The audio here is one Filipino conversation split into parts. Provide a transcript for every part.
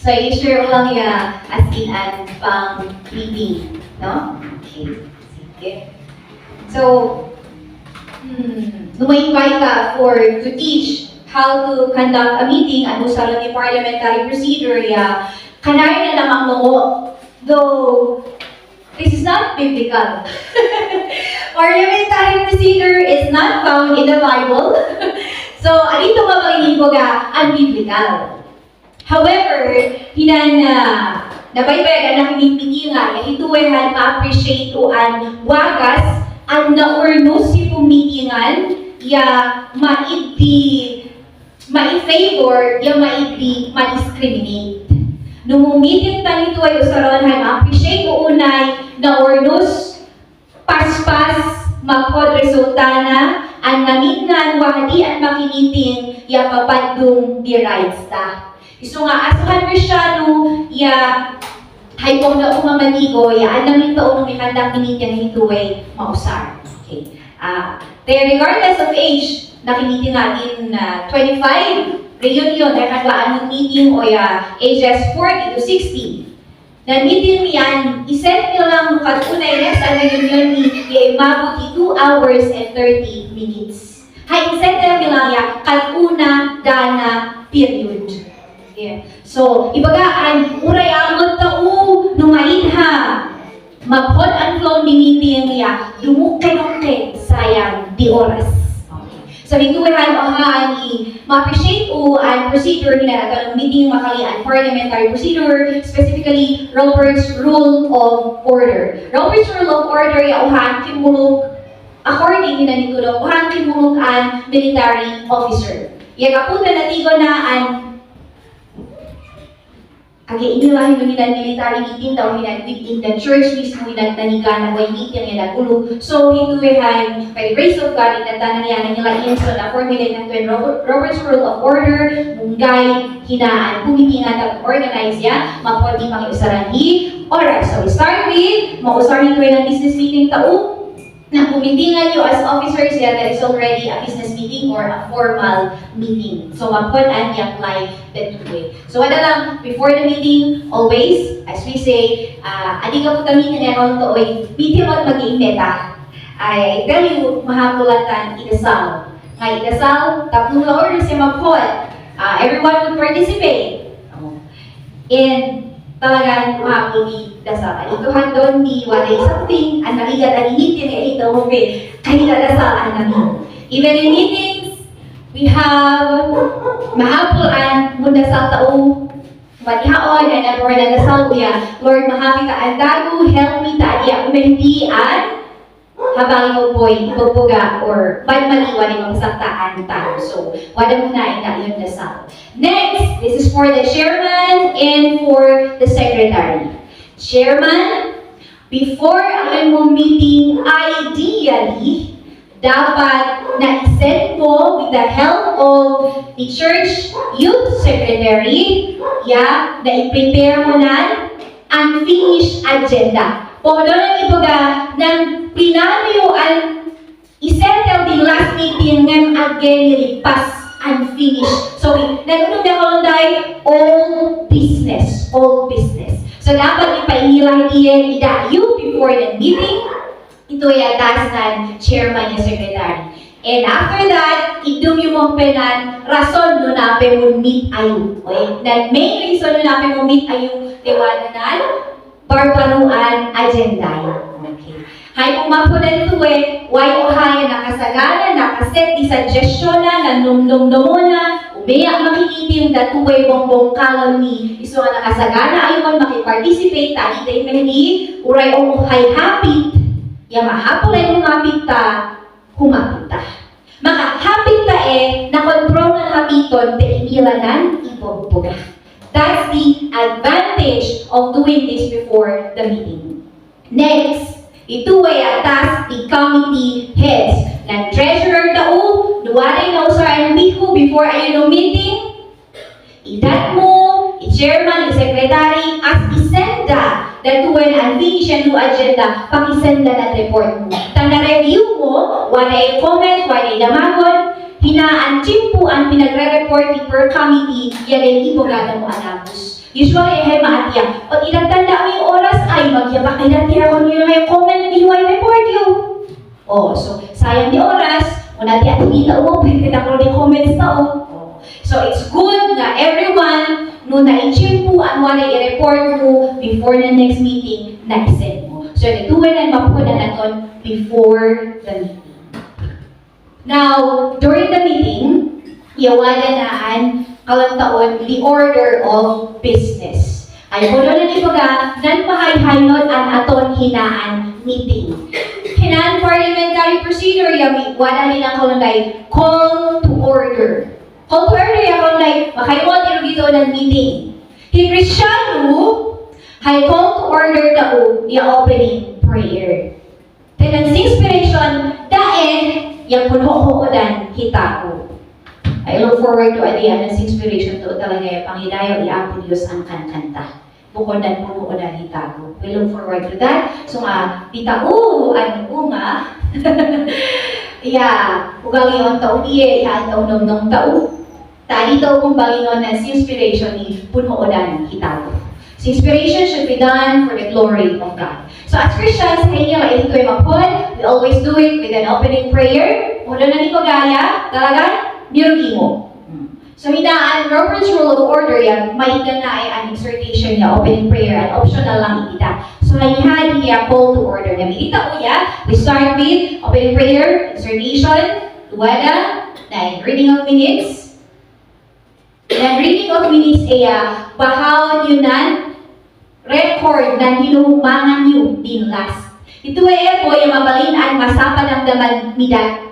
So, i-share ko lang as in and pang-reading, no? Okay, sige. So, numa-invite ka to teach how to conduct a meeting at usalan ni parliamentary procedure, kanayon na lamang mo, though, this is not biblical. Parliamentary procedure is not found in the Bible. So, alito mapagiging ko unbiblical. However, nabaybayagan na kinipitingan, hituwehan ma-appreciate o an wagas, ang naurnos si pumitingan, ma-favor, ma-discriminate. Nung umitin tanito ay usaron, ma-appreciate o unay, naurnos, paspas, magkod-resulta na, ang namitnan, wahadi at makiniting, papadung di rights ta. Iso nga, asuhan Kristyano, hay kung na umamanigo, ang namin taon ng ikandak kiniting hituway mausar. Okay. Regardless of age, nakiniting natin 25, reunion, ay kadwaan ng meeting o ages 40 to 60. Na meeting yan, iset nyo lang katunay next ang reunion ni mabot 2 hours and 30 minutes. Hay, iset nyo lang katuna, dana, period. Yeah. So, ibagaan, uray amot tao, numainha, magpod ang flow ni meeting dumukay-ukay, sayang, di oras. So, ituwehan o ma-appreciate o ang procedure nila, ang meeting makalian, parliamentary procedure, specifically, Robert's Rule of Order. Robert's Rule of Order, kimulog, according nito, kimulog ang military officer. Kapunta na tigo na ang inilahin mo nilang military meeting, tao within the church mismo naniga na way meeting nila gulo. So, hituwehan, by the grace of God, inatanan niya nila so na formulate na ito Robert's Rule of Order, munggay, hinaan, pumitingan at organize mapwede makiusaran Alright, so we start with, mausarin ko ng business meeting tao, na pumitingan nyo as officers, that is already a business meeting or a formal meeting. So, mapod and i-apply that way. So, wala lang, before the meeting, always, as we say, adi ka po kami na akong tooy, meeting mo mag-iimbeta. I tell you, mahapulatan, idasal. Nga idasal, tatlong order siya mapod. Everyone would participate. And, talagang mahapuli dasal. Ituhan doon ni walay something, ang naligat ang initin ay ito, kanila dasalan namin. Even in meetings, we have mahapulan muna sa tao, matihaon, and Lord, ang dasal kuya, Lord, mahapi ka ang dago, help me ta, umindi at habang ipopoy, ipopoga, or maliwan yung magsaktaan tayo. So, wala muna na yun dasal. Next, this is for the chairman and for the secretary. Chairman, before ang mong meeting, ideally, dapat na-send mo with the help of the church youth secretary, na i-prepare mo na ang finished agenda. Kung ano lang ibaga, ng pinanayo ang isettle the last meeting ng again nilipas unfinished. So, nag-unong na kalunday, all business. So, dapat ipainila diyan idayo before the meeting, ito ay atas ng chairman niya secretary. And after that, idum yung mga penan, rason no nape mo meet ayo. Okay? The main reason no nape mo meet ayo, tiwananan, barbaruan agenda. Okay. Hay kung mapunan ito why ohaya nakasagana, nakaset di suggestion na, nanumnum na, umiyak makikitim, datuwe bongbong kalami, iso nga nakasagana, ayaw makiparticipate, tali tayo mahini, uray o hay hapit, mahapon ay humapit ta, humapit ta. Makahapit ta na-control ng hapiton, teinilanan, ipobuga. That's the advantage of doing this before the meeting. Next, ito ay atas the committee heads. Ng treasurer tao, nuwaray na usar ang biho before ayun ng meeting. Idat mo, i-chairman, i-secretary, as isenda datuin ang finish and agenda, pakisenda na report mo. Tang na-review mo, waray comment, waray damagon, hinaan chimpo ang pinagre-report ni per committee, yan ay ipogadan mo anabos. Usually, maatya. Pag inagtanda mo yung oras, ay, magyabak na natira ko nyo yung comment ni yung report you. Oh, so, sayang di oras. O natin at kita mo, pwede na ko rin comments na oh. So, it's good na everyone, no na-achieve po ang wala i-report mo before the next meeting, na-send mo. So, natuwa na mapunan natin before the meeting. Now, during the meeting, iyawagan naan kalantaon the order of business. Ay puno na ni baga, nan pahay-haynod ang aton hinaan meeting. Hinaan parliamentary procedure, yami, wala nilang kalunday, call to order. Call to order, yung kalunday, makaywad yung dito ng meeting. Hikrisyano, hay call to order tao, yung opening prayer. Then, ang inspiration, dahil, yung puno-ho-odan, kita ko. I look forward to adiyan ng inspiration to talaga yung Panginoon i-apo Diyos ang kanta. Bukod na puno na hitago. We look forward to that. So nga, hitago, nga. Ugali ang taon iya, ang taon ng tao. Tali daw kung Panginoon ng inspiration ni puno na hitago. So inspiration should be done for the glory of God. So as Christians, hindi nila ito ay mapod. We always do it with an opening prayer. Mula na ni Pagaya, talaga, nirugi mo. So, hinaan, Robert's Rule of Order yan, mahigan na ay an exhortation niya, opening prayer, at optional lang ikita. So, hinaan niya call to order niya. Minita ko ya, we start with opening prayer, exhortation, tuwada, then reading of minutes. Then reading of minutes ay bahawon yun nan, record na hinuhumangan nyo din last. Ito ay po yung mabalinan, masapan ang daman midat.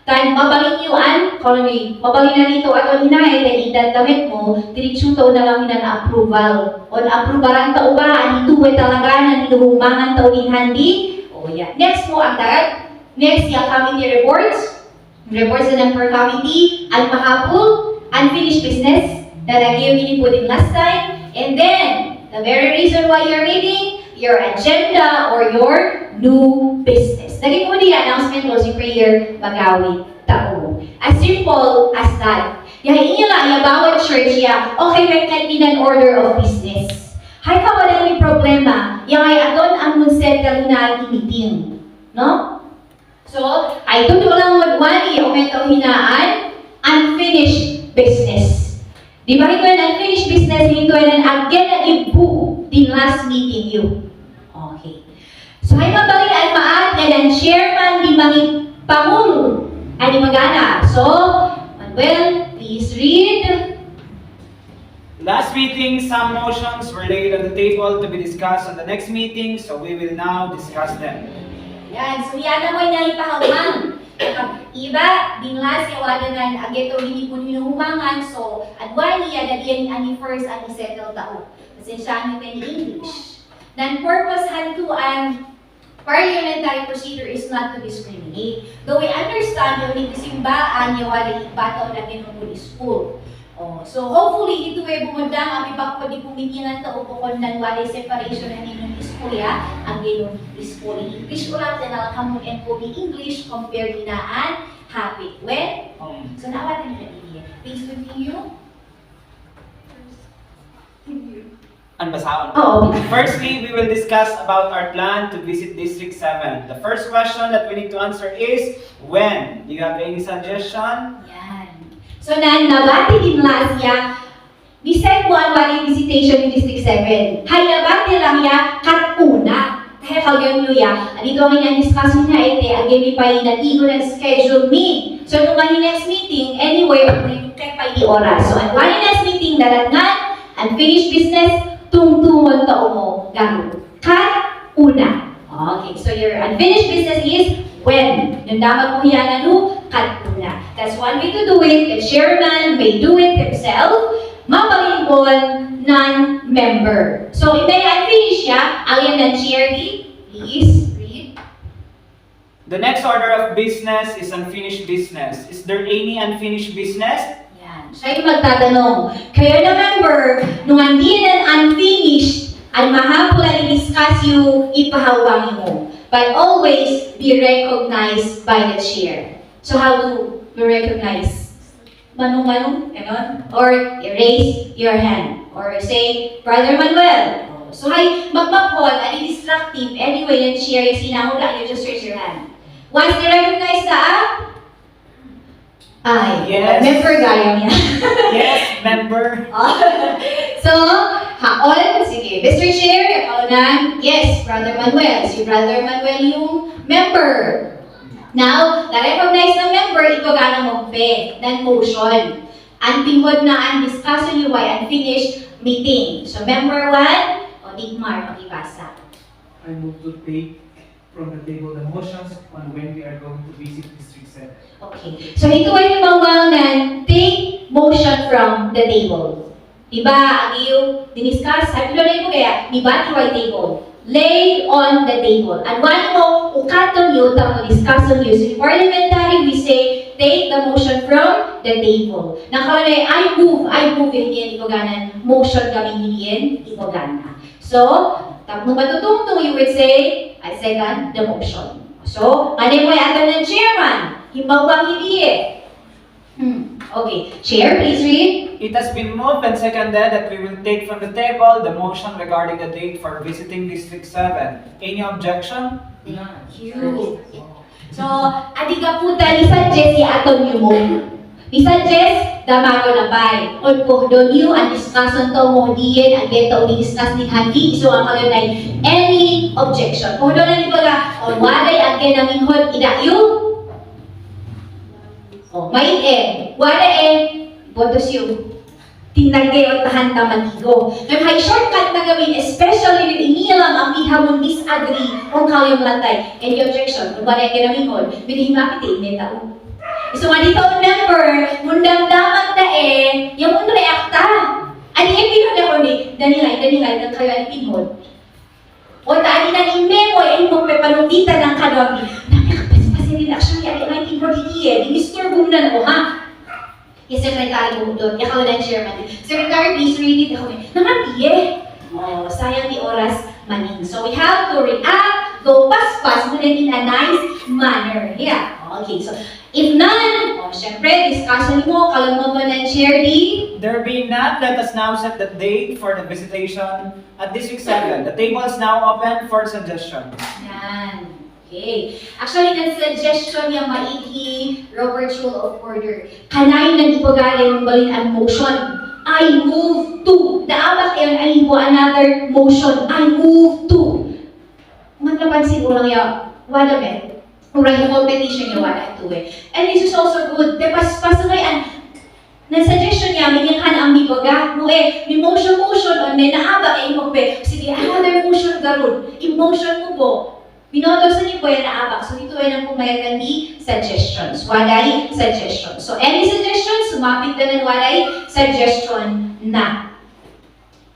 Tan mabalin yuan, colony, mabalin na nito at hinay, then idadamit mo, diritsuto na lang na approval. On approvalan tao ba, ito ay talaga na niluhumangan tao din handi. O yan. Next mo ang dagat. Next, yung committee reports. Reports na ng per committee, ang mahapul, unfinished business, that I gave you po din last time. And then, the very reason why you're meeting, your agenda or your new business. Naging po niya announcement, closing prayer, magawin tao. As simple as that. Yahin niya lang, yung bawat church niya, okay, may kandinan order of business. Hay ka wala may problema, yung ay aton ang munsettle na meeting. No? So, ay tuto lang magwani, o metong hinaan, unfinished business. Di ba ito yung unfinished business, ito yung again na ibu din last meeting you. Okay. So, ay mabalik ay maat na ng chairman di manging pangulo ay di magana. So, Manuel, please read. Last meeting, some motions were laid on the table to be discussed on the next meeting, so we will now discuss them. Yan. So, yan na mo na ipahawang. Iba, dinglas, yawagan na ageto hindi po hinuhumangan. So, adwani yan na diyan ani first ani settle tao. Pasensyahan nyo in English. Then, purpose hantu ang parliamentary procedure is not to discriminate. Though we understand yung nagsimbaan yung wala ibataw na tinungkol school. Oh, so hopefully ito ay bumundang ang ibang di pumikinan ta upukon ng wala separation na ninong school ya ang ginong school. English ko lang na kamun and po English compared dinaan habit when. So nawatin na din. Please continue. Anbasaon. Oh. Firstly, we will discuss about our plan to visit District 7. The first question that we need to answer is, when? Do you have any suggestion? Yan. So, nabati din last ya, bisay mo ang wali visitation in District 7. Hay, nabati lang ya, katuna. Kaya kagyan nyo ya, dito ang discuss na ite, ang gini pa yung natigo ng schedule me. So, nung next meeting, anyway, kaya pa yung oras. So, ang wali next meeting, dalatngan, unfinished business, tungtungon tao mo gano'n. Kat una. Okay, so your unfinished business is when. Yung dapat mo yan kat una. That's one way to do it. The chairman may do it himself. Mapag-involve non-member. So, if may unfinished siya, alin ng chair please read. The next order of business is unfinished business. Is there any unfinished business? Siya yung magtatanong. Kaya na member, nung hindi na unfinished, ay mahapon na i-discuss yung ipahawang mo. But always be recognized by the chair. So how to be recognized? Manong-manong? Ganon? Or raise your hand. Or say, Brother Manuel. So, hay, magmapol, ani destructive, anyway, then share yung sinahula, you just raise your hand. Once they recognize that, ay, Yes. member gaya niya. Yes, member. So, haon, sige. Mr. Chair, ako na, yes, Brother Manuel. Si Brother Manuel yung member. Now, na-recognize ng member, ito gana mo be, then motion. Antingod na discussion yung why unfinished meeting. So, member 1, o Digmar, pakibasa. I move to take from the table the motions on when we are going to visit District 7. Okay. So, ito ay mawang na take motion from the table. Diba, ang iyong diniscuss, sabi ko na mo kaya, diba, ito ay table. Lay on the table. And one mo, ukaton yun, tapos discussion yun. So, in parliamentary, we say, take the motion from the table. Nakalagay, I move, hindi yan iboganan. Motion kami hindi yan ibogana. So, tapos matutungtong, you would say, I second the motion. So, ano mo ato ng chairman? Himbawang hindi eh. Okay. Chair, please read. It has been moved and seconded that we will take from the table the motion regarding the date for visiting District 7. Any objection? Thank you. So, adiga po tayo suggest si aton yung mo. I-suggest, damago na bay. On po doon yung ang discussion to mo diyan, ang gento i-discuss ni Handi. So, ang kalunay, any objection. Kung doon na ni baga, on waday ang kinaminghod, idayo. O, may waday botos yung tinagay o tahan tamanigo. May may shortcut na gawin, especially with inilam ang ihamon disagree kung kayo lantay. Any objection? Kung waday ang kinaminghod, binihimapit may tao. So nga dito ang member, mundang-damag na yung mundo reakta. Ani pinod ako ni, danilay, ng kayo ang pinod. O taani na ni Memo, mong pepanungitan ng kadwag. Nakapasipasin rin actually, ang pinod hindi di Mr. Boom na ako, ha? Yung secretary mo doon, yung kawalan chairman. Secretary, please read it ako. Nangapiye. Oh, sayang di oras maning. So we have to react, go pas-pas, muna in a nice manner. Yeah, okay, so if none, syempre, discussion mo, kalang mo ba ng chair di? There being none, let us now set the date for the visitation at District 7. The table is now open for suggestions. Yan. Okay. Actually, ng suggestion niya maigi, Robert's Rule of Order. Kanay nang ipagala yung balin ang motion. I move to. Naabak yun, I move another motion. I move to. Magnapansin ko lang yung, wala ba? Murang yung competition niya, wala ito eh. And this is also good. Pas ngayon, na suggestion niya, may ka na ang bibaga. No may motion on, may naabak eh, mo pe. Sige, another motion garun. Emotion mo po. Binoto sa niyo po yung naabak. So, dito ay nang pumayagan ni suggestions. Waday suggestions. So, any suggestions, sumapit na ng waday suggestion na.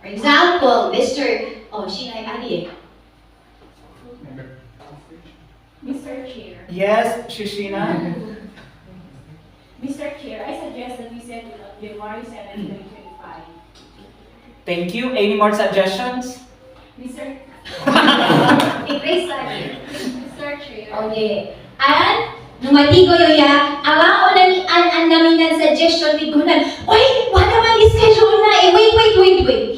For example, Mr. Oh, siya ay ali eh. Mr. Chair. Yes, Shishina? Mr. Chair, I suggest that we set it on January 7, 2025. Thank you. Any more suggestions? Mr. I-praise lagi. Mr. Chair. Okay. And, numatigo yoya, alao na ni an namin ng suggestion ni Gunan. Oy, wala naman schedule na eh. Wait.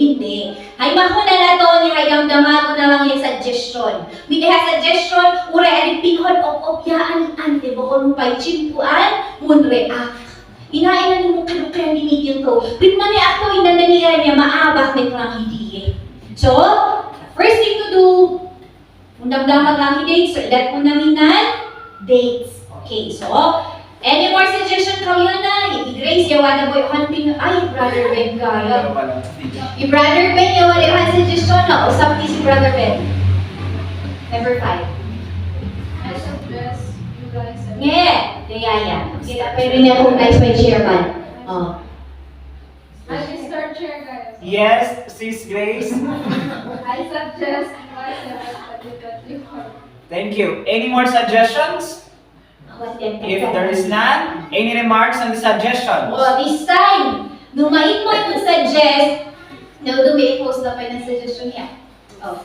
Hindi. Hay mahon na to ni hay damdamago na lang yung suggestion. May suggestion, uray alin pinhod of yaan ante bukod mo pa'y chimpuan, mun react. Inain na mo kalukayan ni meeting ko. Ritman niya ako, inananiya niya, maabak na lang hindi eh. So, first thing to do, undang-damag lang yung dates. So, ilat mo namin na dates. Okay, so, any more suggestion kayo na? I-grace, yawa na boy, hanping, ay, Brother Ben kaya. I-Brother Ben, yawa na yung suggestion na. Usap ni si Brother Ben. Number 5. I suggest you guys set Yaya. Kita pa rin niya kung nice my chairman. Oh. Mr. Chair, guys. Yes, Sis Grace? I suggest January 7, 2025. Thank you. Any more suggestions? If there is none, any remarks on the suggestions? Oh, this time, numait mo yung suggest, dumay-post na pa yung suggestion niya. Oh.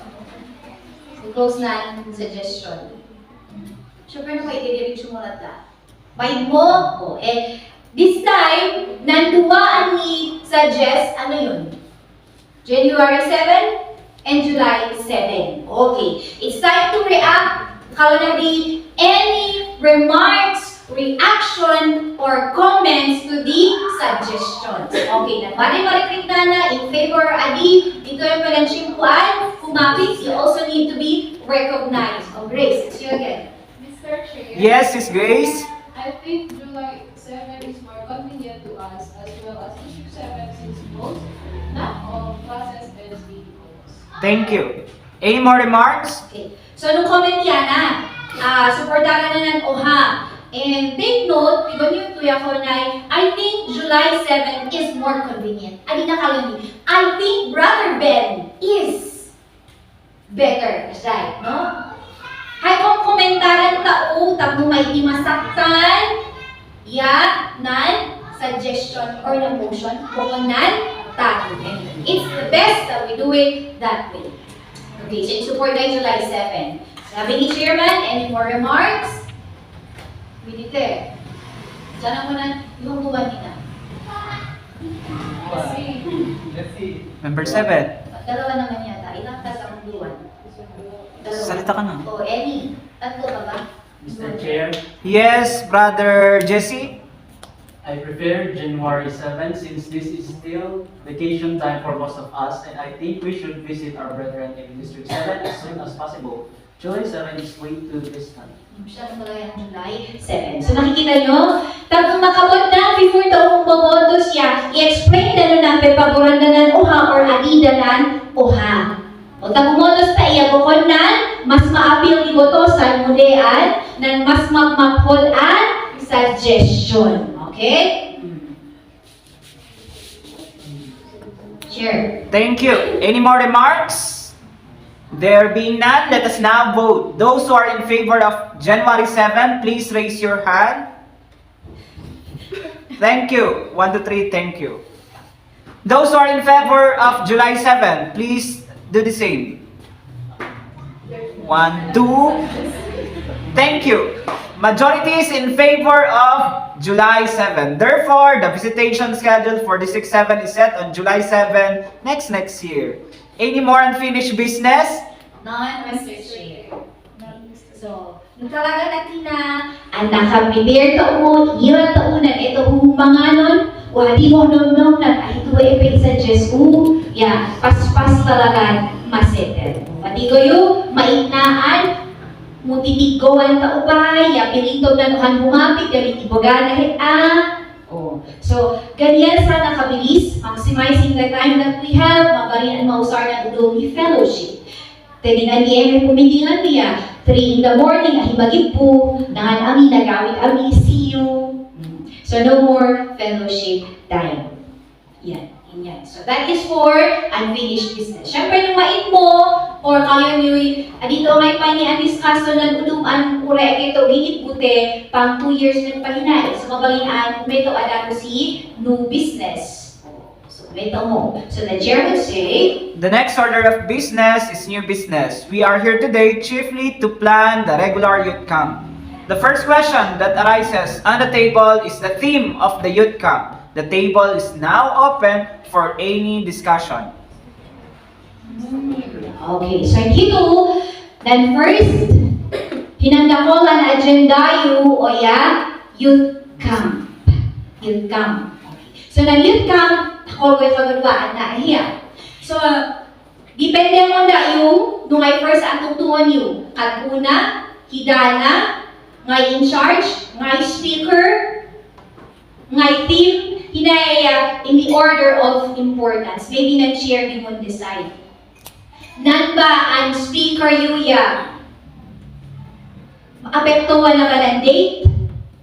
I-close na yung suggestion. Siyempre na kayo i-direct mo na ta. By mo, this time, nanduwaan ni suggest, ano yun? January 7 and July 7. Okay, it's time to react. Kalau na di any remarks, reaction, or comments to the suggestions. Okay, nagmari-marikrik na in favor, adi, ito yung palansyimpuan, kumapit, you also need to be recognized. Oh, Grace, it's you again. Mr. Chair. Yes, Miss Grace. I think July 7 is more convenient to us as well as issue 7 since most, not all classes is being closed. Thank you. Any more remarks? Okay, so nung comment yan supportaran na ng OHA. And take note, iba niyo tuya ko na, I think July 7 is more convenient. Adi na kalami. I think Brother Ben is better. That's right, no? Hay kung komentaran tao, tapos may di masaktan, nan suggestion or na motion, kung nan tayo. It's the best that we do it that way. Okay, so support na July 7. Sabi ni Chairman, any more remarks? Binite. Diyan mo na yung buwan nila. Let's see. Number 7. Dalawa naman yata. Ilang tatang buwan? Dalawa. Salita ka na. O, any. Tatlo ka ba? Mr. Chair, Yes, Brother Jesse. I prefer January 7 since this is still vacation time for most of us, and I think we should visit our brethren in District 7 as soon as possible. July 7 is way too distant. Siya na pala yung July 7. So nakikita nyo, tapos makabot na before taong maboto siya, i-explain na nun ang pepaboran na ng OHA or adida ng OHA. O tapos motos ta iyabokon na, mas maapil iboto sa mudean, ng mas magmaphol ang suggestion. Okay? Sure. Thank you. Any more remarks? There being none, let us now vote. Those who are in favor of January 7, please raise your hand. Thank you. 1, 2, 3, thank you. Those who are in favor of July 7, please do the same. 1, 2. Thank you. Majority is in favor of July 7. Therefore, the visitation schedule for District 7 is set on July 7 next year. Any more unfinished business? None, Mr. Chair. So, nung talaga natin na ang nakaprepare ta mo, iya ta unan, ito humanganon, wali mo nom na ito ay pag-suggest ko, pas-pas talaga masettle. Pati ko yung mainaan, mutitigawan ta ubay, pilito na nuhan humapit, galing iboga na So, ganyan sana kabilis, maximizing the time that we have, mabarin ang mausar ng Udumi Fellowship. Tedingan niya, pumitingan niya, 3 in the morning, ahibagip po, nangan ami, nagawit ami, see you. So, no more fellowship time. Yan. So, that is for unfinished business. Siyempre, nung mait mo, or kayo nyo, dito may pani-discuss ng uluman, ure, ito, ginipute, pang 2 years ng pahinay. So, mabalinaan, may ito ada ko si new business. So, may ito mo. So, the chair would say, The next order of business is new business. We are here today chiefly to plan the regular youth camp. The first question that arises on the table is the theme of the youth camp. The table is now open for any discussion. okay, so dito, then first, hinanda ko ang agenda youth camp. Youth camp. Okay. So, na youth camp, ako ko'y pagulwaan na iya. So, depende mo na nung ay first ang tungtungan yung kaduna, hidana, ngay in charge, ngay speaker, ngay team, hinaya in the order of importance. Maybe nag-share din mo decide. Nan ba ang speaker yuya? Maapektuhan na ba ng date?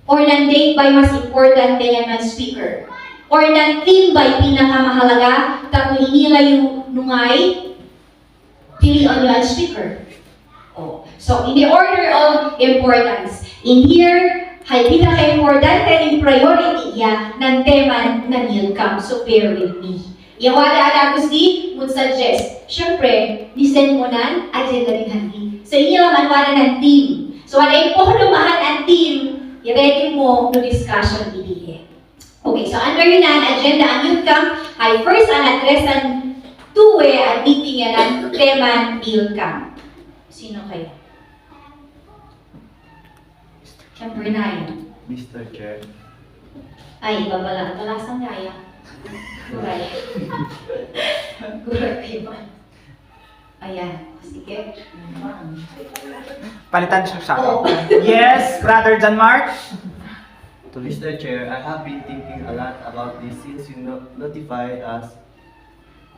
Or ng date ba'y mas important din ang speaker? Or ng team ba'y pinakamahalaga? Tapos hinila yung nungay? Pilihan yung speaker. So, in the order of importance, in here, hay pinaka-importante yung priority ng tema ng youth camp. So, bear with me. Iwala gusti, would suggest. Siyempre, listen mo na, agenda din handi. So, inyo naman wala ng team. So, wala yung puhunumahan ang team, i-ready mo no discussion ibihin. Okay, so under yun ang agenda ang youth camp, ay first ang address ang tuwe ang meeting yan ng Teman Pilcam. Sino kaya? Number 9. Mr. Chair, Ay, iba pala. Talasang kaya. Guray. Guray, iba. Ayan. Sige. Palitan siya. Oo. Yes, Brother John Mark. to Mr. Chair, I have been thinking a lot about this since you notified us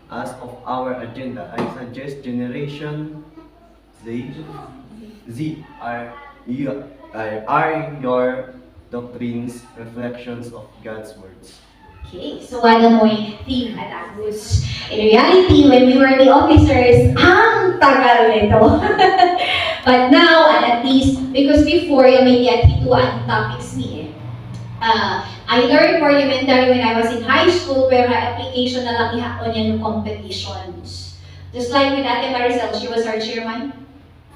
of our agenda. I suggest Generation Z are your doctrines, reflections of God's words. Okay, so ano mo yung theme at Agus? In reality, when we were the officers, ang tagal nito. But now, and at least, because before, yung may ito ang topics ni I learned parliamentary when I was in high school, pero application na lang ihakon niya ng competitions. Just like with Ate Maricel, she was our chairman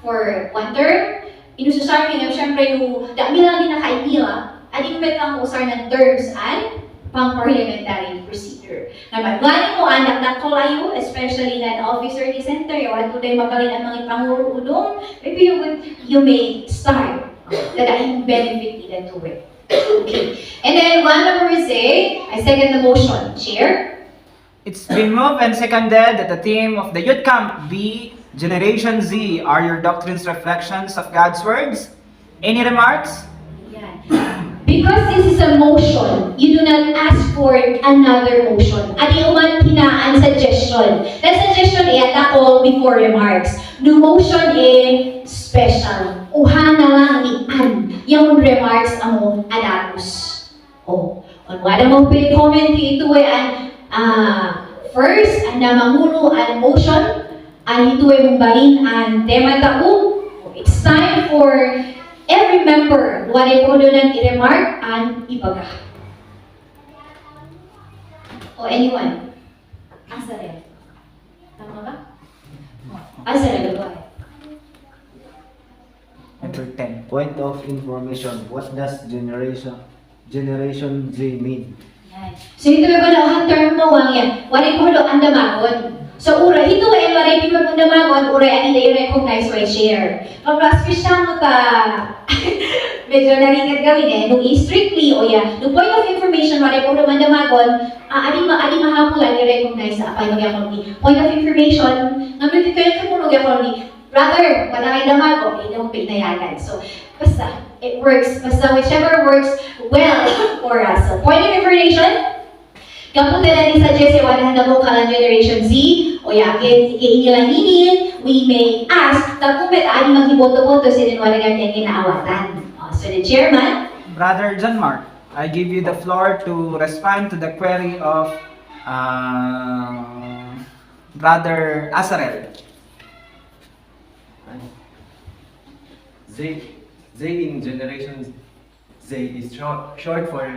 for 1 term. Inususar niya, syempre, dami lang din naka-idea, ading lang usar ng terms and pang-parliamentary procedure. Naman, gani mo anak na kolayo, especially na officer ni center, yung ato tayo mabalin ang mga pangurudong, maybe you may start dadaing benefit nila to it. Okay. And then one number say, I second the motion. Chair? It's been moved and seconded that the theme of the youth camp be Generation Z are your doctrines reflections of God's words. Any remarks? Yan. Because this is a motion, you do not ask for another motion. Adi uman hinaan suggestion. That suggestion ay all before remarks. No motion special. Uha na lang ni an. Yung remarks amo adatus. Oh, on wala mo pwede comment ito ay first, ang namanguno ang motion, ang ito ay mumbalin ang tema tao. It's time for every member, what I put on i-remark and ibaga. O anyone? Asare. Tama ba? Asare, go ahead. Number 10. Point of information. What does Generation Z mean? Yan. So ito ba na term mo ang yan? Walay ko halo ang damagon. So ura, ito ay walay di mo damagon, ura ani na i-recognize or share. Pag last Kristiyano ta, medyo narigat gawin nung strictly o yan, nung point of information, walay ko naman damagon, adi mahapulan i-recognize sa apay magyakon ni. Point of information, namin dito yung kapunog yakon ni, brother, wala kayo damago, hindi mo pinayagan. So, basta, it works. Basta whichever works well for us. So, point of information, kapag na ni-suggest yung wala na mo kalang Generation Z, o yakin, iilaninin, we may ask, tapos may taani mag-iboto-boto sila wala ganyan ginaawatan. So, the chairman, Brother John Mark, I give you the floor to respond to the query of Brother Azarel. Z in Generation Z is short for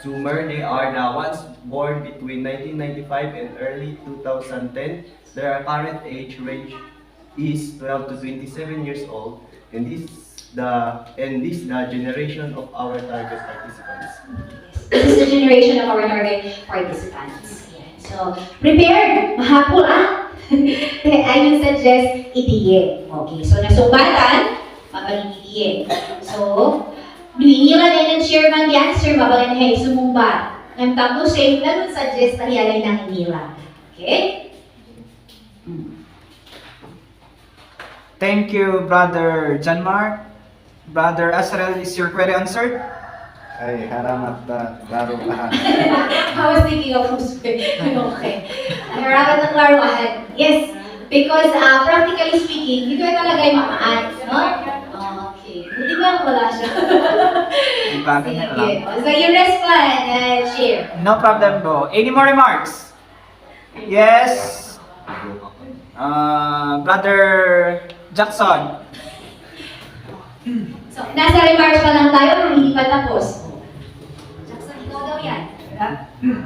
Zoomer. They are the ones born between 1995 and early 2010. Their current age range is 12 to 27 years old, and this the generation of our target participants. this is the generation of our target participants. Yan. So, prepared, mahapol I will suggest itiye. Okay, so nasubatan, mabalin itiye. So, duwinila na yung chairman the answer, mabalin na sumumba. Ng tapos, safe na nun suggest na hiyalay ng inila. Okay? Thank you, Brother John Mark. Brother Azarel, is your query answered? Ay, haramat na laro lahat. I was thinking of okay. Harapan ng laruan. Yes, because practically speaking, dito ay talaga yung mamaan. No? Okay. Buti ba wala siya? Bago na lang. Sige. So you respond, Chair. No problem, bro. Any more remarks? Yes. Brother Jackson. So, nasa remarks pa lang tayo, hindi pa tapos. Jackson, ikaw daw yan.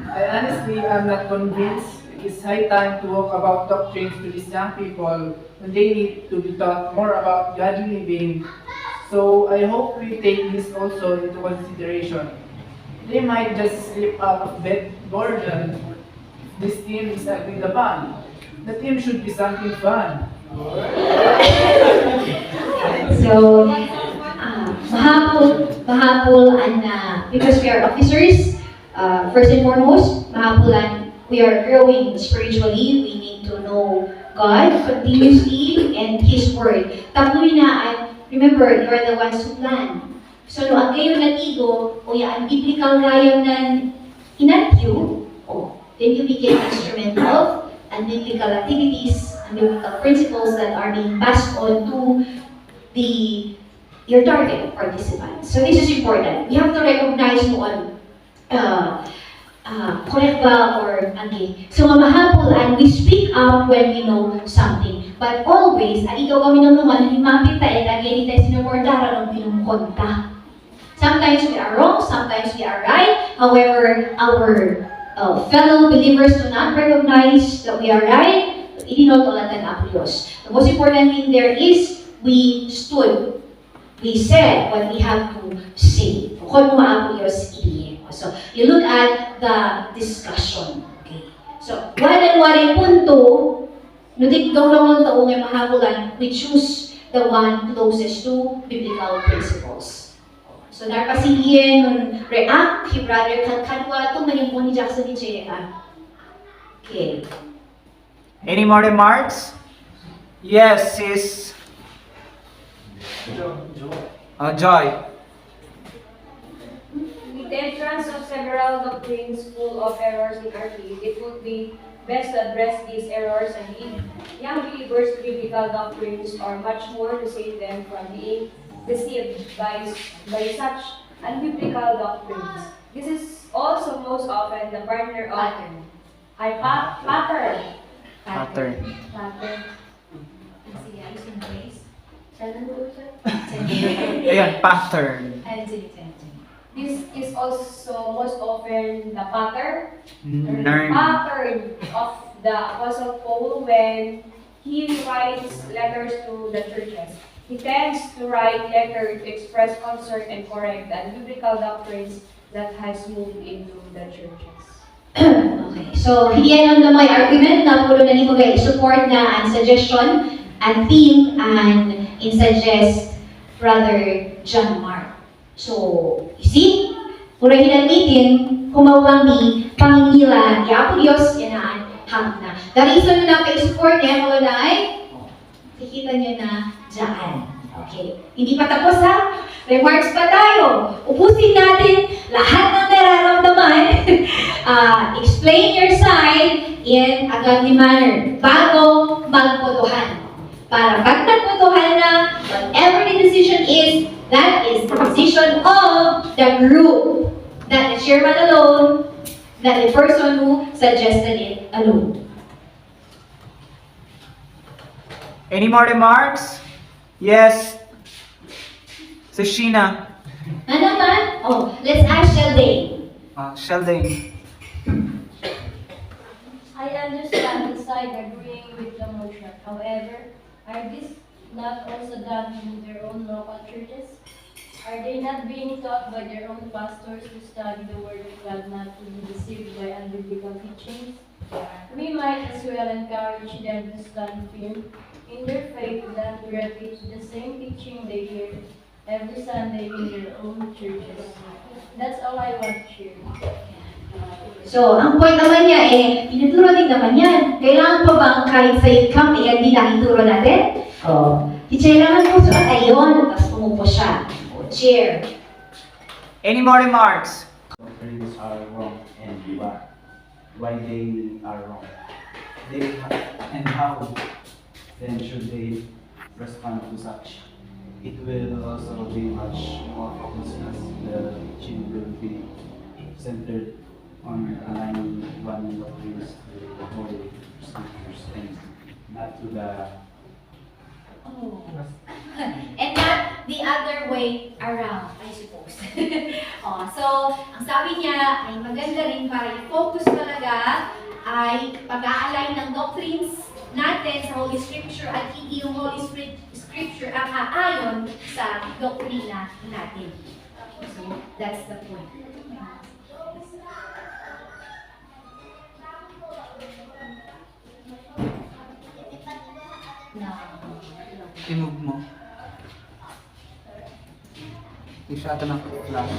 I honestly am not convinced it's high time to talk about doctrines to these young people when they need to be taught more about godly living. So I hope we take this also into consideration. They might just slip out of bed boredom if this theme is agreed upon. The theme should be something fun. So, mahapul, and because we are officers, first and foremost, mahapul, and we are growing spiritually. We need to know God continuously and His Word. Tapunin na, at remember, you are the ones who plan. So, no, ang kayo natigo, o ya, ang biblical gayam ng inatyo, then you became an instrument of unbiblical activities, unbiblical principles that are being passed on to your target participants. So this is important. We have to recognize noon, correct ba or angge. So mahapul, and we speak up when we know something. But always, at ikaw kami naman, himapit tayo, lagi tayo sinuportara ng pinumukonta. Sometimes we are wrong, sometimes we are right. However, our fellow believers do not recognize that we are right. Itinotolatan ang Diyos. The most important thing there is we stood. We said what we have to say. Kung maang Diyos idiye. So, you look at the discussion. Okay. So, walang punto, nudik daw lang ng taong ay mahabulan, we choose the one closest to biblical principles. So, narpasigiyan nun react, si brother kadwa ito, maging po ni Jackson ni Jaya. Okay. Any more remarks? Yes, sis. Joy. With the entrance of several doctrines full of errors in our faith, it would be best to address these errors and lead young believers to biblical doctrines, or much more to save them from being deceived by such unbiblical doctrines. This is also most often the partner of pattern. Sige, ayos yung place. Ayan, pattern. This is also most often the pattern Learn. of the Apostle Paul when he writes letters to the churches. He tends to write letters to express concern and correct the unbiblical doctrines that has moved into the churches. Okay. So, hindi yan ang may argument na pulo na ni Kugay support na and suggestion and theme and in suggest Brother John Mark. So, you see, pura hinamitin, kumawami, pangingila, yapo Diyos, yan na, na. The reason na pa-support niya, mga na ay, kikita niyo na dyan. Okay. Hindi pa tapos ha? Remarks pa tayo. Upusin natin lahat ng nararamdaman. Explain your side in a godly manner bago magbotohan. Para pag nagbotohan na, whatever the decision is, that is the decision of the group. Not the chairman alone, not the person who suggested it alone. Any more remarks? Yes. So, Sheena. Ano naman? Oh, let's ask Sheldon. Sheldon. I understand the side agreeing with the motion. However, are these not also done in their own local churches? Are they not being taught by their own pastors to study the Word of God, not to be deceived by unbiblical teachings? We might as well encourage them to stand firm in their faith than to repeat the same teaching they hear every Sunday in their own churches. That's all I want to share. So, ang point naman niya pinuturo din naman yan. Kailangan pa bang kahit sa income, di nakituro natin? Kailangan mo suot ayon, tapos pumupo siya. Chair. Any more remarks? Doctrines are wrong and why they are wrong. And how then should they respond to such? It will also be much more focused as the teaching will be centered on aligning one doctrines to the Holy Scriptures and not to the And not the other way around, I suppose. So, ang sabi niya ay maganda rin para i-focus talaga ay pag-aalay ng doctrines natin sa Holy Scripture at hindi yung Holy Scripture ang aayon sa doktrina natin. So, that's the point. I-move mo. Hindi siya ito ng flash.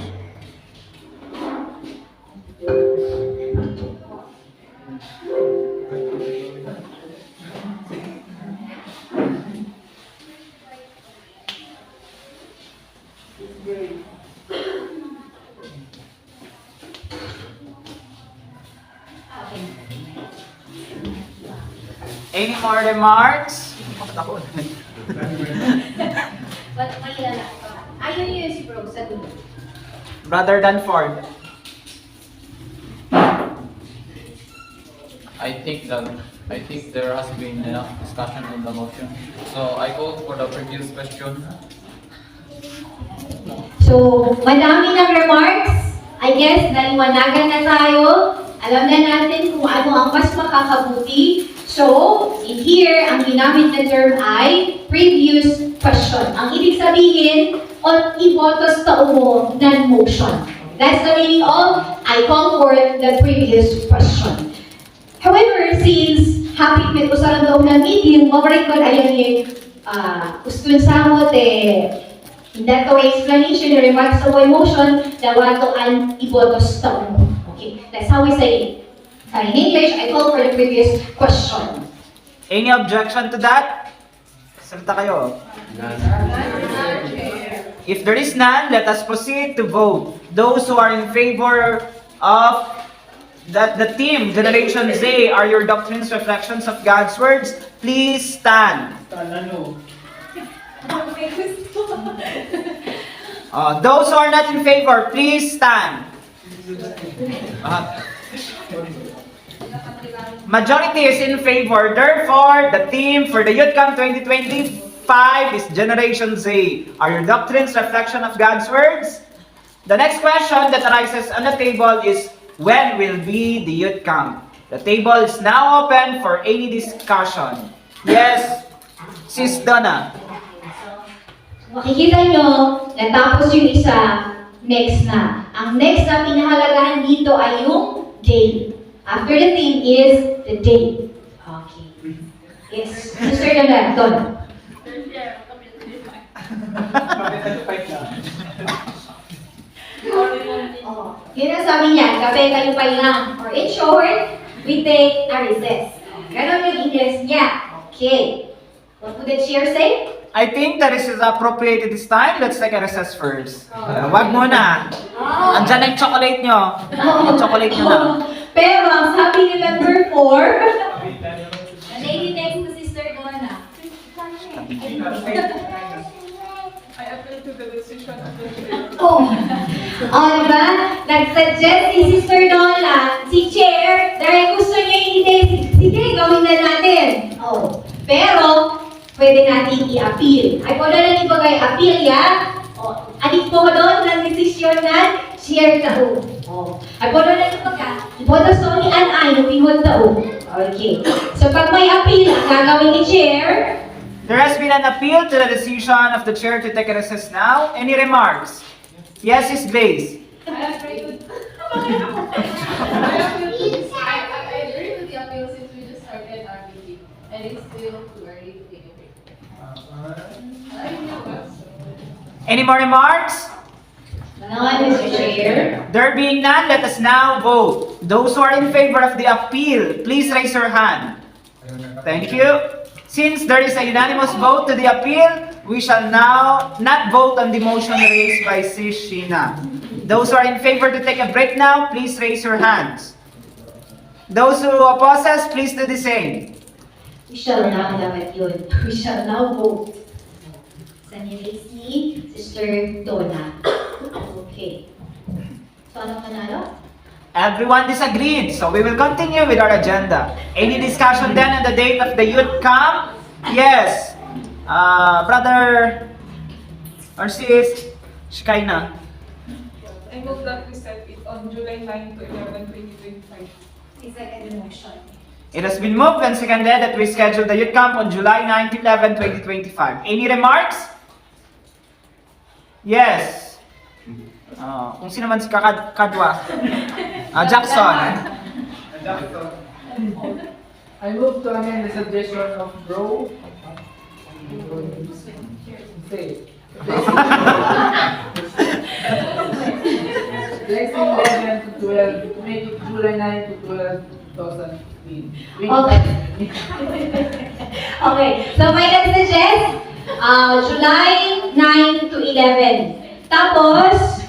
Any more remarks? But may lala. Ayun yun si bro sa dulo. Brother Danford. I think there has been enough discussion on the motion. So I go for the previous question. So, madami ng remarks. I guess, naliwanagan na tayo. Alam na natin kung ano ang mas makakabuti. So, in here, ang ginamit na term ay previous question. Ang ibig sabihin, on ibotos ta mo non-motion. That's the meaning of I call for the previous question. However, since hapit met usaran daw ng meeting, mabarik ko ayan yung ustun samot in that way explanation, remarks sa motion, dawato ang ibotos ta mo. Okay, that's how we say it. In English, I call for the previous question. Any objection to that? Salita kayo. If there is none, let us proceed to vote. Those who are in favor of that the theme, Generation Z, are your doctrines, reflections of God's words, please stand. Those who are not in favor, please stand. Majority is in favor. Therefore, the theme for the Youth Camp 2025 is Generation Z. Are your doctrines reflection of God's words? The next question that arises on the table is, when will be the Youth Camp? The table is now open for any discussion. Yes, Sis Donna. Makikita nyo, natapos yung isa, next na. Ang next na pinahalagahan dito ay yung day. After the theme is the day. Okay. Yes, Sister Donna, Donna. Oh, yun ang sabi niya, kape kayo pa lang. Or in short, we take a recess. Ganon yung English niya. Okay. What would the chair say? I think that is appropriate at this time. Let's take a recess first. Wag muna. Andyan na yung chocolate nyo. Yung chocolate nyo na. Pero ang sabi ni member 4, The lady next to Sister Donna. I appeal to the decision of the chair. oh, diba? Nag-suggest si Sister Donna, si Chair, dahil gusto niya hindi, sige, gawin na natin. Oh, pero, pwede natin i-appeal. Ay, kung na ibagay appeal ya, oh, adik po ko doon ng desisyon na share tao. Oh, ay, kung na ibagay, iboto sa ni Anay, nupihod tao. Okay. So, pag may appeal, ang gagawin ni Chair, There has been an appeal to the decision of the chair to take a recess now. Any remarks? Yes, Sis Blaze. I agree with the appeal since we just started our meeting and it's still too early to take a break. Any more remarks? none, Mr. Chair. There being none, let us now vote. Those who are in favor of the appeal, please raise your hand. Thank you. Since there is a unanimous vote to the appeal, we shall now not vote on the motion raised by Sis Sheena. Those who are in favor to take a break now, please raise your hands. Those who oppose us, please do the same. We shall now dapat yun. We shall now vote. Sa ni Sister Donna. Okay. So, ano panalo? Everyone disagreed, so we will continue with our agenda. Any discussion then on the date of the youth camp? Yes. Brother or sis Shikaina. I move that we set it on July 9 to 11, 2025. Second motion. It has been moved and seconded that we schedule the youth camp on July 9 to 11, 2025. Any remarks? Yes. Kung sino man si Kadwa. Jackson. I move to amend the suggestion of Bro Say. Placing 11 to 12 to make it July 9 to 12, 2003. Okay, so may nag-suggest, July 9 to 11. Tapos,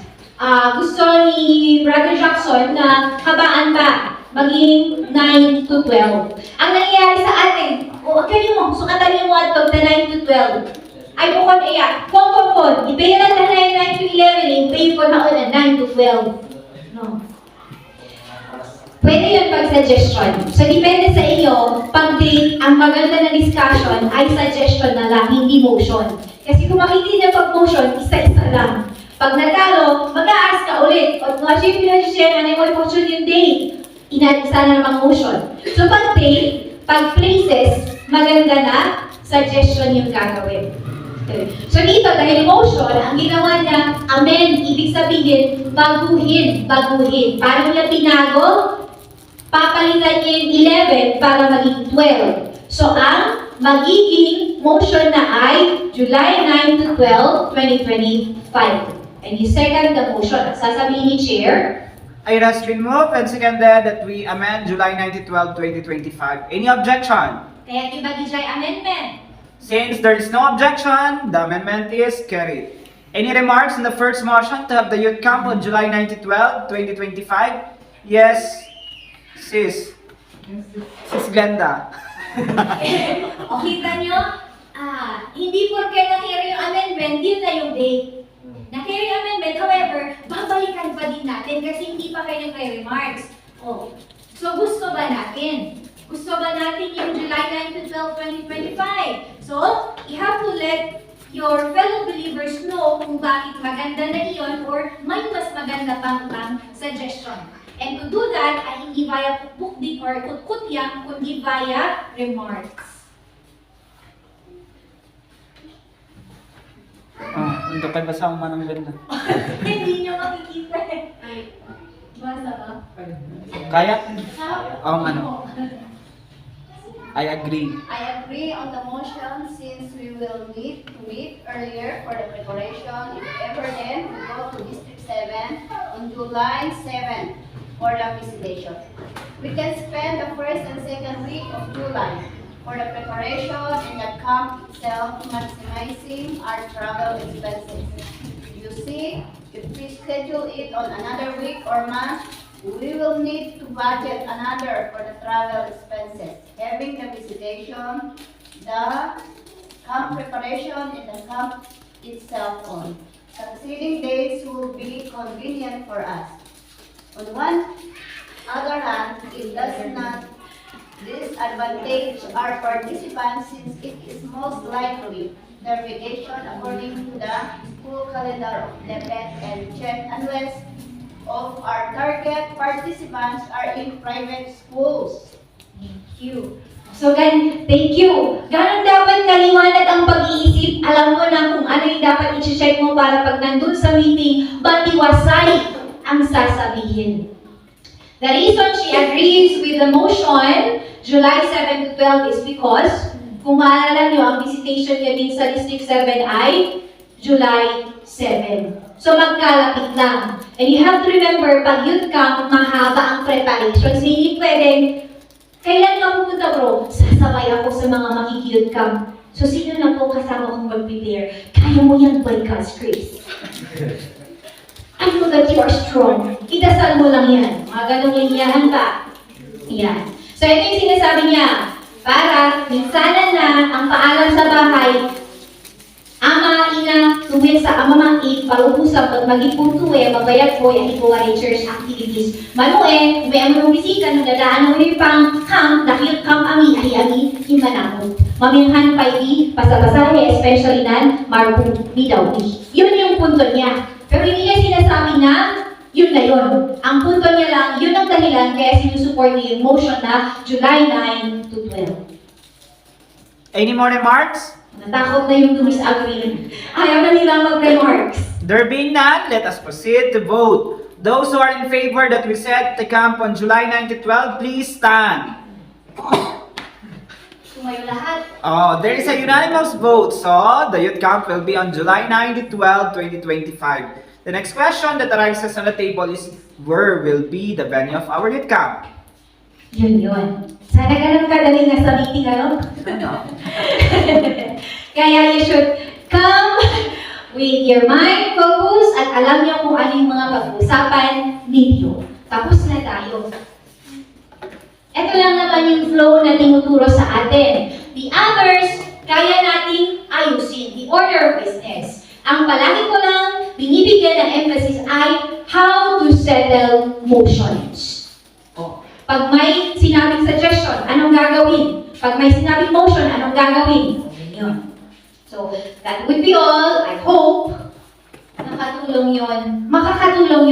gusto ni Brother Jackson na habaan pa, maging 9 to 12. Ang nangyayari sa atin, okay mo, sukatan mo at na 9 to 12. Ay, bukod iya, kung, ipay lang na 9 to 11, ipay ko na na 9 to 12. No. Pwede yun pag suggestion. So, depende sa inyo, pag ang maganda na discussion ay suggestion na lang, hindi motion. Kasi kung makikita niya pag motion, isa-isa lang. Pag natalo, mag-a-ask ka ulit. O mga chief pinag-share, ano yung motion yung date? Isa na namang motion. So, pag date, pag places, maganda na, suggestion yung gagawin. Okay. So dito, dahil motion, ang ginawa niya, amend, ibig sabihin, baguhin. Paano niya pinago? Papalitan niya yung 11 para maging 12. So ang magiging motion na ay July 9 to 12, 2025. And you second the motion. Sasabihin ni Chair, It has been moved and seconded that we amend July 9 to 12, 2025. Any objection? kaya ibagijay amendment. Since there is no objection, the amendment is carried. Any remarks on the first motion to have the youth camp on July 9 to 12, 2025? Yes, sis. Sis Glenda. O kita nyo, hindi porke na-carry yung amendment, yun na yung date. Na-carry yung amendment, however, babalikan pa din natin kasi hindi pa kayo nagre-remarks. Oh, so gusto ba natin? Gusto ba natin yung July 9 to 12, 2025? So, you have to let your fellow believers know kung bakit maganda na iyon or may mas maganda pang suggestion. And to do that ay hindi via pukbik or kutkutyak, kundi via remarks. Untuk kay basa ang manang ganda. Hindi nyo makikita eh. Basa ka? Kaya? Ano? I agree. I agree on the motion since we will need to meet earlier for the preparation. If ever then, we go to District 7 on July 7 for the visitation. We can spend the first and second week of July for the preparation and the camp itself, maximizing our travel expenses. You see, if we schedule it on another week or month, we will need to budget another for the travel expenses, having the visitation, the camp preparation, and the camp itself on. Succeeding days will be convenient for us. On one other hand, it does not disadvantage our participants since it is most likely their vacation according to the school calendar of DepEd and check unless of our target participants are in private schools. Thank you. So, thank you. Ganon dapat kaliwanag ang pag-iisip. Alam mo na kung ano yung dapat i-check mo para pag nandun sa meeting, batiwasay ang sasabihin. The reason she agrees with the motion, July 7 to 12, is because, kung maalala nyo, ang visitation niya din sa District 7 ay July 7. So, magkalapit lang. And you have to remember, pag youth camp, mahaba ang preparations. Hindi pwedeng, kailan ka pupunta bro? Sasabay ako sa mga makikiyouth camp. So, sino na po kasama kong mag-prepare? Kaya mo yan by God's grace. I know that you are strong. Itasal mo lang yan. Mga ganong liniyahan ba? Yan. So, ito yung sinasabi niya. Para, minsanan na ang paalam sa bahay, ama, ina, tuwin sa amamangit, parupusan, pag magiputuwe, mabayag po, yung ikuwari church activities. Manue, may among bisita, nung dadaan mo yung pang camp, dahil camp ami, ay imanamon. Maminghan pa di, pasabasahe, especially nan, marbu, midawi. Yun yung punto niya. Pero hindi niya sinasabi na, yun na yun. Ang punto niya lang, yun ang dahilan, kaya sinusupport niya yung motion na July 9 to 12. Any more remarks? Natakot na yung disagree. Ayaw na nilang mag-remarks. There being none, let us proceed to vote. Those who are in favor that we set the camp on July 9 to 12, please stand. Sumayo lahat. There is a unanimous vote, so the youth camp will be on July 9 to 12, 2025. The next question that arises on the table is, where will be the venue of our youth camp? Yun. Sana ganun kadali nga sa meeting, ano? Kaya you should come with your mind focus at alam niyo kung ano yung mga pag-uusapan ninyo. Tapos na tayo. Ito lang naman yung flow na tinuturo sa atin. The others, kaya nating ayusin. The order of business. Ang palagi ko lang binibigyan ng emphasis ay how to settle motions. Pag may sinabing suggestion, anong gagawin? Pag may sinabing motion, anong gagawin? Yun. So, that would be all. I hope makakatulong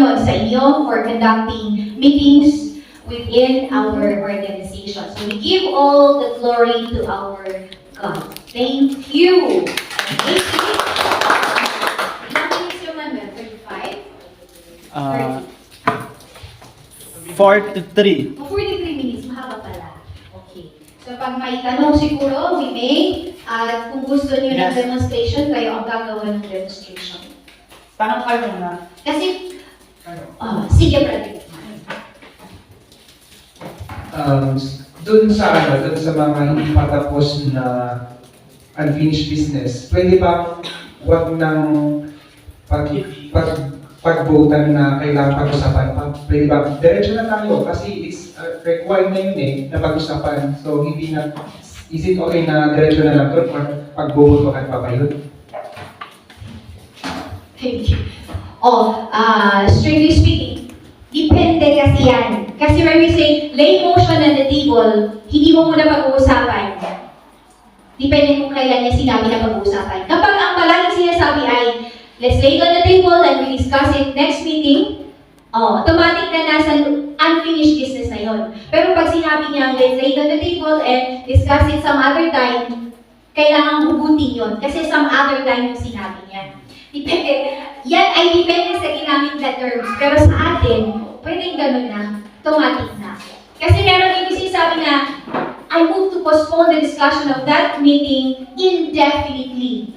yon sa inyo for conducting meetings within our organization. So, we give all the glory to our God. Thank you. Thank you. Ilang minutes yung 35? 43. 43 minutes, mahaba pala. Okay. So pag may tanong siguro, we may, at kung gusto niyo ng demonstration, kayo ang gagawa ng demonstration. Tanong kayo muna. Kasi, sige, brother. Dun sa mga hindi pa tapos na unfinished business, pwede ba wag nang pag-votan na kailangan pag-usapan pa? Pwede ba? Diretso na tayo kasi it's required na yun na pag-usapan. So, hindi na, is it okay na diretso na lang doon or pag-votan pa ba yun? Thank you. Strictly speaking, depende kasi yan. Kasi when we say, lay motion on the table, hindi mo muna pag-uusapan. Depende kung kailan niya sinabi na pag-uusapan. Kapag ang palaging sinasabi ay, let's lay it on the table and we discuss it next meeting, automatic na nasa unfinished business na yon. Pero pag sinabi niya, let's lay it on the table and discuss it some other time, kailangan hugutin yon kasi some other time yung sinabi niya. Depende. Yan ay depende sa ginamit na terms. Pero sa atin, pwedeng ganun na, automatic na. Kasi meron yung sinasabi na, I move to postpone the discussion of that meeting indefinitely.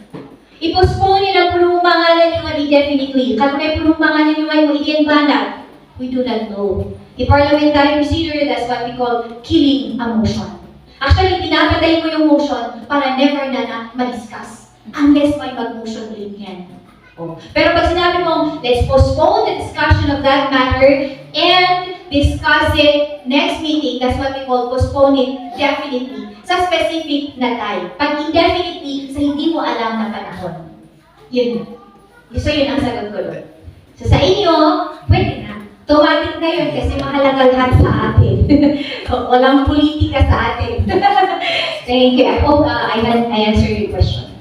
I-postpone nyo na punong pangalan nyo nga indefinitely. Kung may punong pangalan nyo ngayon, iyan banat. We do not know. The parliamentary procedure, that's what we call killing a motion. Actually, pinapatay mo yung motion para never na ma-discuss. Unless may mag-motion ulit yan. Pero pag sinabi mo, let's postpone the discussion of that matter and discuss it next meeting, that's what we call postpone it definitely. Sa specific na time. Pag indefinitely, sa hindi mo alam na panahon. Yun. So yun ang sagot ko doon. So sa inyo, pwede na. Automatic na yun kasi mahalaga lahat sa atin. Walang politika sa atin. Thank you. I hope I answered your question.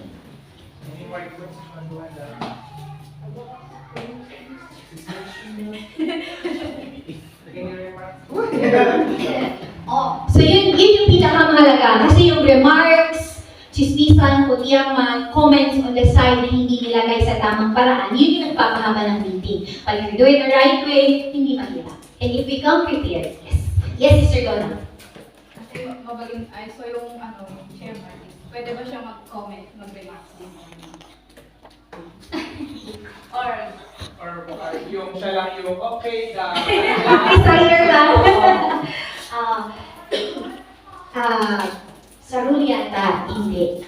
So yun yung pinakamahalaga. Kasi yung remarks, chismisan, kutiyaman, comments on the side na hindi nilagay sa tamang paraan, yun yung nagpapahaba ng meeting. But if you do it the right way, hindi mahirap. And if we come prepared, yes. Yes, Sister Donna. Kasi magaling, so yung chairman, pwede ba siya mag-comment, mag-remarks din? Or yung siya lang yung okay, Desire lang. Sa rule yata, hindi.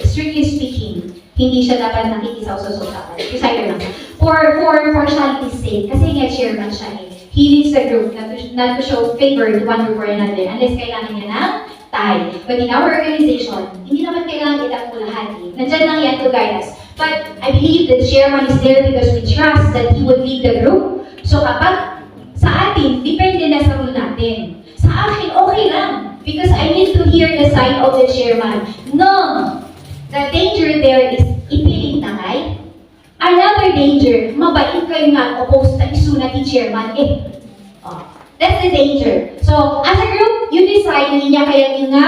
Strictly speaking, hindi siya dapat nakikisaw-sasaw. Desire lang. For partiality's sake, kasi nga chairman siya eh. He leads the group not to show favor to one group or another unless kailangan niya ng tie. But in our organization, hindi naman kailangan itakbo lahat eh. Nandiyan lang yan to guide us. But I believe the chairman is there because we trust that he would lead the group. So kapag sa atin, depende na sa rule natin. Sa akin, okay lang. Because I need to hear the side of the chairman. No! The danger there is ipilit na ngay. Another danger, mabait kayo nga opposed na isunat ni chairman that's the danger. So, as a group, you decide na niya kaya nga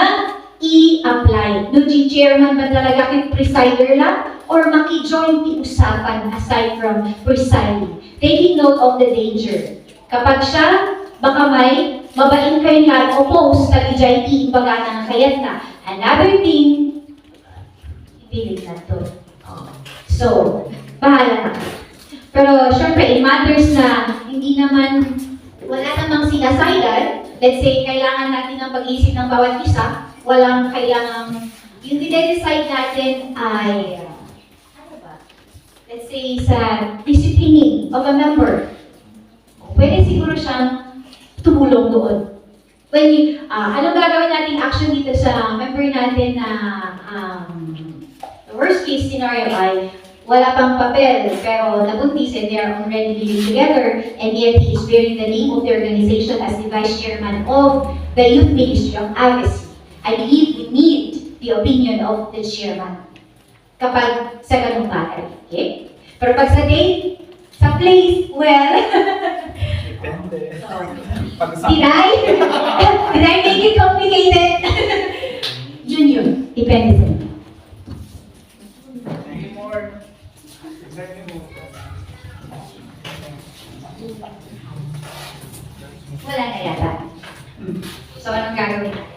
i-apply. No, chairman ba talaga kay presider lang? Or maki-join the usapan aside from presiding? Taking note of the danger. Kapag siya, baka may mabain kayo nga oppose sa DJT, baga na kayat na. Another thing, ipilit na to. So, bahala na. Pero, syempre, it matters na hindi naman, wala namang sinasayad. Let's say, kailangan natin ng pag-iisip ng bawat isa. Walang kailangang, yung dinedecide natin ay, ano ba? Let's say, sa disciplining of a member. Pwede siguro siyang tumulong doon. When, anong gagawin natin action dito sa member natin na the worst case scenario ay wala pang papel pero nabuntis and they are already living together and yet he is bearing the name of the organization as the vice chairman of the youth ministry of AVECI. I believe we need the opinion of the chairman kapag sa ganung bagay. Okay? Pero pag sa date, sa place, well, Depende. did I make it complicated? Junior, depende sa inyo. Any more? Wala na yata. So, anong gagawin natin?